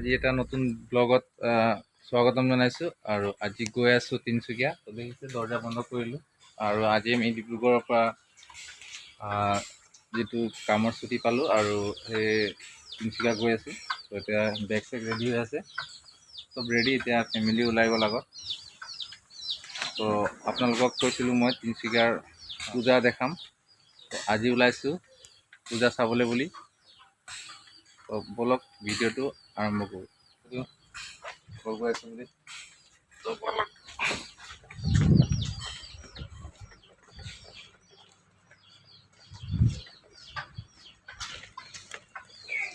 আজি এটা নতুন ব্লগত স্বাগতম জনাইছোঁ আৰু আজি গৈ আছোঁ তিনিচুকীয়া। তো দেখিছে দৰ্জা বন্ধ কৰিলোঁ আৰু আজি আমি ডিব্ৰুগড়ৰ পৰা যিটো কামৰ ছুটি পালোঁ আৰু সেই তিনিচুকীয়া গৈ আছোঁ। তো এতিয়া বেগ চেগ ৰেডি হৈ আছে, চব ৰেডি। এতিয়া ফেমিলি ওলাই গ'ল আগত। তো আপোনালোকক কৈছিলোঁ মই তিনিচুকীয়াৰ পূজা দেখাম। তো আজি ওলাইছোঁ পূজা চাবলৈ বুলি। তো বলক ভিডিঅ'টো আৰম্ভ কৰোঁ। গৈ আছোঁ বুলি তো বলক।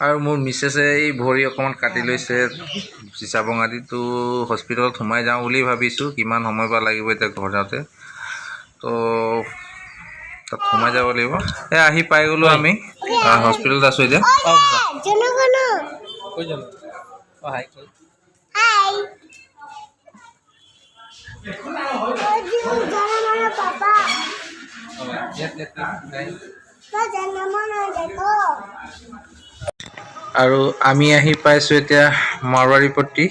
আৰু মোৰ মিছেছে এই ভৰি অকণমান কাটি লৈছে চিচা বঙাদিটো হস্পিটেলত সোমাই যাওঁ বুলি ভাবিছোঁ। কিমান সময় বা লাগিব এতিয়া ঘৰ যাওঁতে, তো তাত সোমাই যাব লাগিব। আহি পাই গ'লোঁ আমি, হস্পিটেলত আছোঁ এতিয়া। আৰু আমি আহি পাইছোঁ এতিয়া মাৰোৱাৰী পট্টি।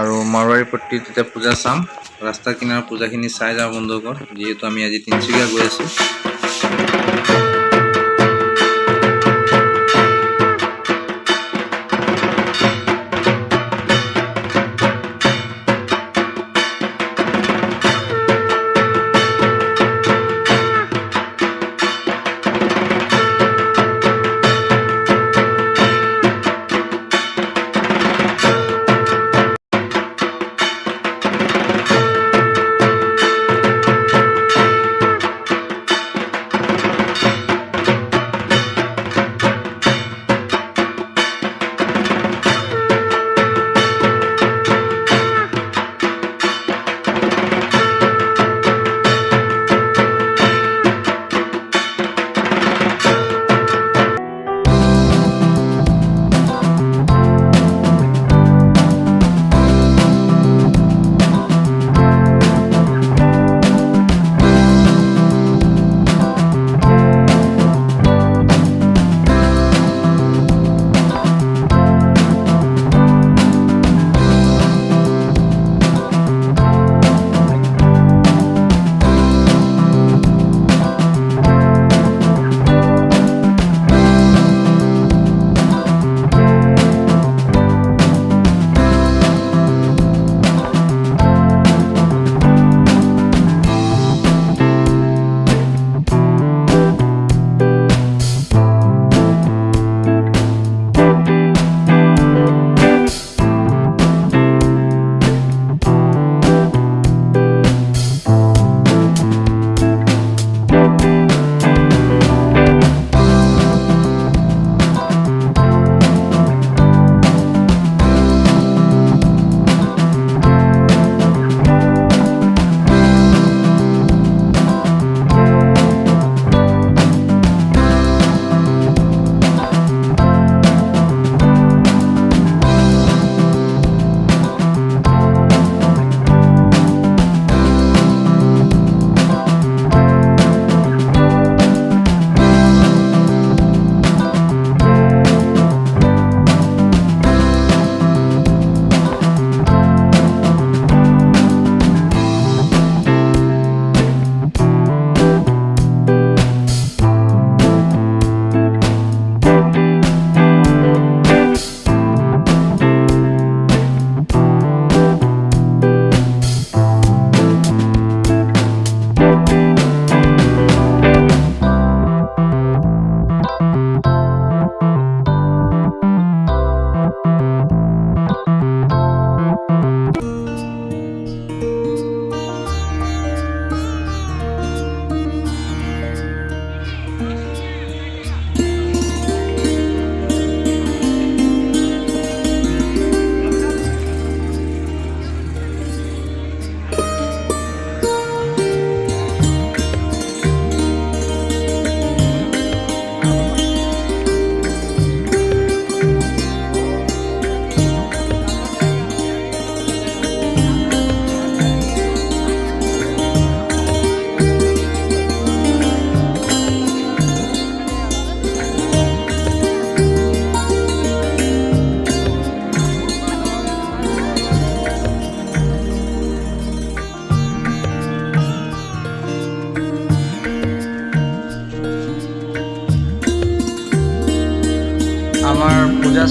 আৰু মাৰোৱাৰী পট্টিত এতিয়া পূজা চাম। ৰাস্তা কিনাৰৰ পূজাখিনি চাই যাওঁ বন্ধুসকল, যিহেতু আমি আজি তিনিচুকীয়া গৈ আছোঁ।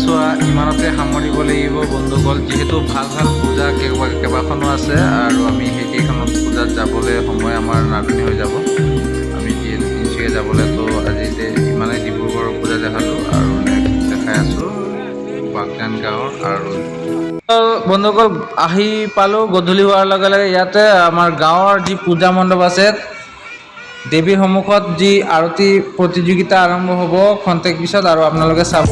চোৱা ইমানতে সামৰিব লাগিব বন্ধুসকল, যিহেতু ভাল ভাল পূজা কেইবাখনো আছে আৰু আমি সেইকেইখনত পূজাত যাবলৈ সময় আমাৰ নাটনি হৈ যাব, আমি যিহেতু তিনিচুকীয়া যাবলৈ। তো আজি ইমানেই ডিব্ৰুগড়ৰ পূজা দেখালোঁ আৰু নেক্সট দেখাই আছোঁ বাগদান গাঁৱৰ। আৰু বন্ধুসকল আহি পালোঁ গধূলি হোৱাৰ লগে লগে ইয়াতে আমাৰ গাঁৱৰ যি পূজা মণ্ডপ আছে, দেৱীৰ সন্মুখত যি আৰতি প্ৰতিযোগিতা আৰম্ভ হ'ব খন্তেক পিছত, আৰু আপোনালোকে চাব।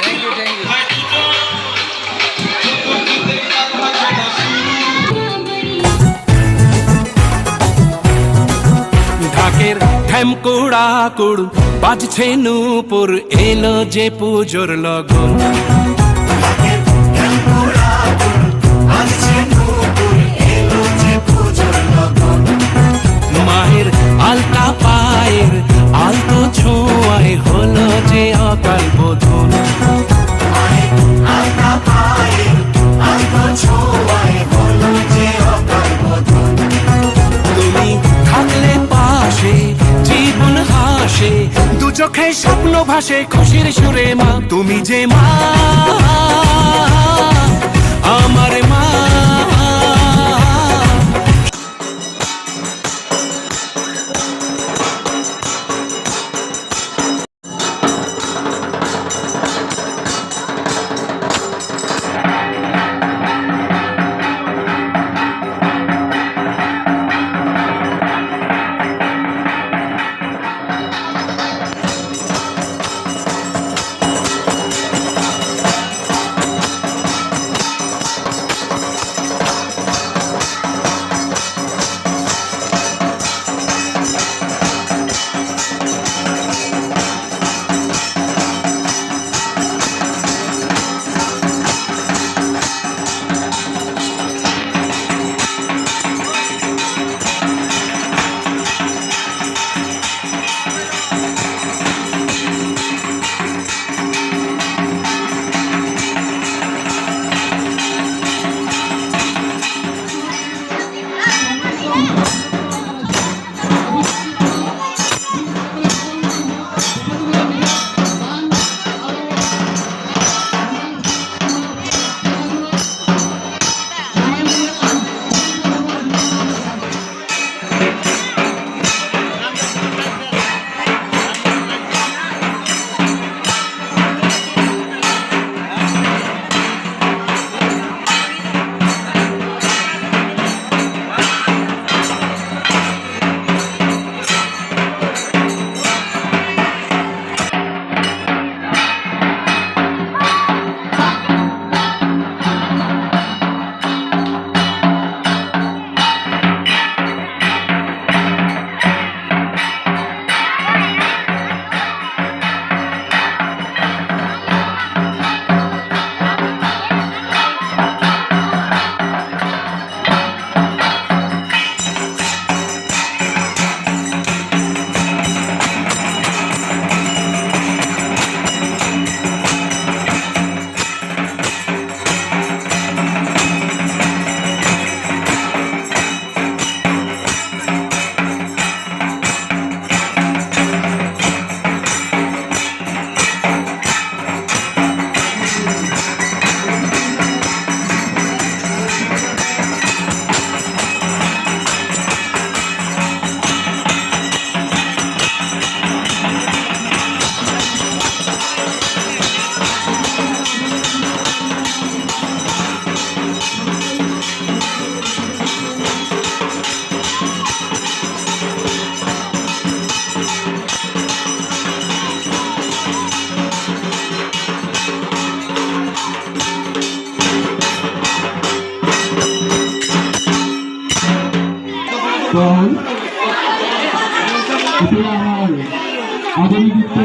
Thank you, thank you. ঢাকের ঠ্যামকুড়া কুড় বাজছে নূপুর, এলো যে পুজোর লগন। মায়ের আলতা পায়ের আলতো ছোঁয়ায় হলো যে অকাল বোধন। তুমি থাকলে পাশে জীবন হাসে, দু চোখে স্বপ্ন ভাসে খুশির সুরে মা, তুমি যে মা আমার মা। দল এতিয়া আমাৰ আধুনিক নৃত্য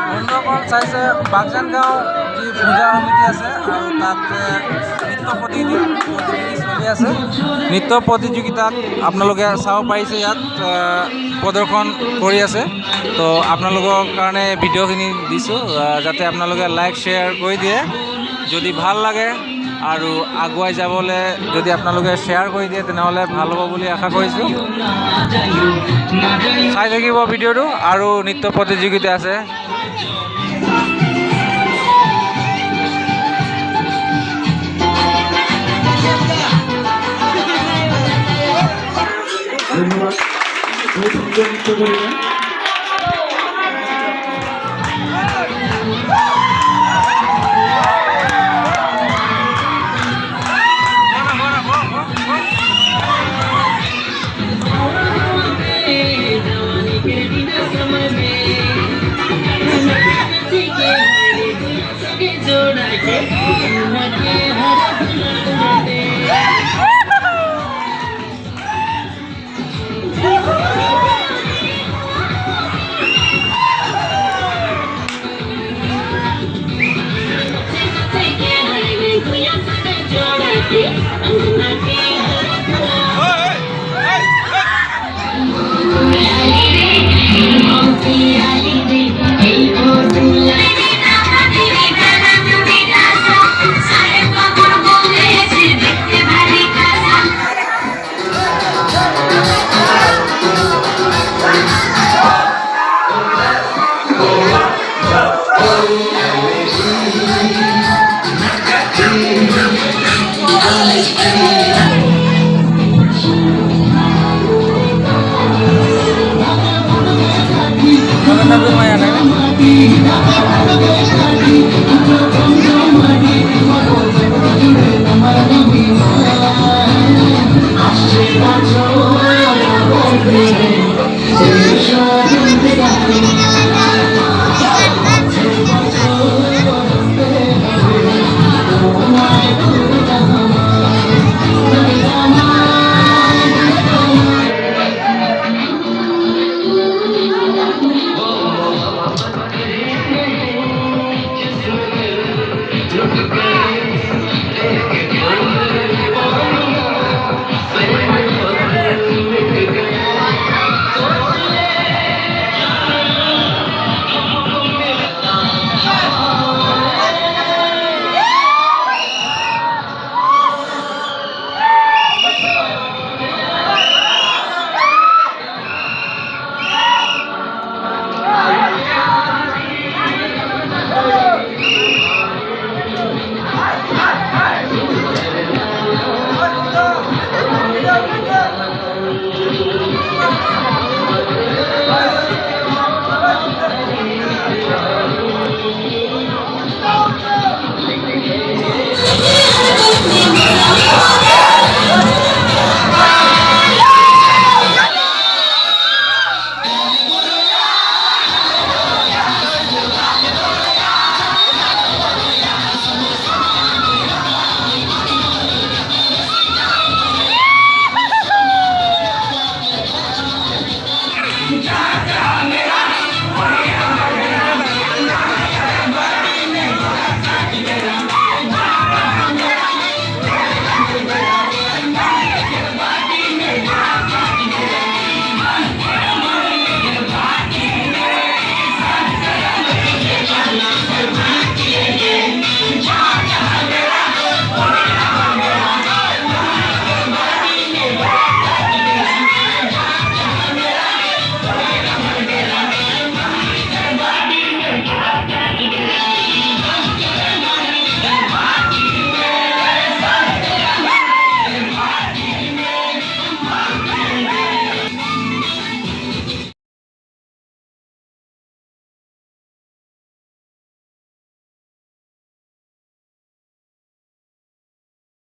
বন্ধুসকল চাইছে বাগজান গাঁও যি পূজা সমিতি আছে আৰু তাত নৃত্য প্ৰতিযোগিতা চলি আছে। নৃত্য প্ৰতিযোগিতাত আপোনালোকে চাব পাৰিছে, ইয়াত প্ৰদৰ্শন কৰি আছে। তো আপোনালোকৰ কাৰণে ভিডিঅ'খিনি দিছোঁ, যাতে আপোনালোকে লাইক শ্বেয়াৰ কৰি দিয়ে। যদি ভাল লাগে আৰু আগুৱাই যাবলৈ যদি আপোনালোকে শ্বেয়াৰ কৰি দিয়ে তেনেহ'লে ভাল হ'ব বুলি আশা কৰিছোঁ। চাই থাকিব ভিডিঅ'টো, আৰু নৃত্য প্ৰতিযোগিতা আছে। ধন্যবাদ। বহুত সুন্দৰ নৃত্য কৰলেন। Thank you.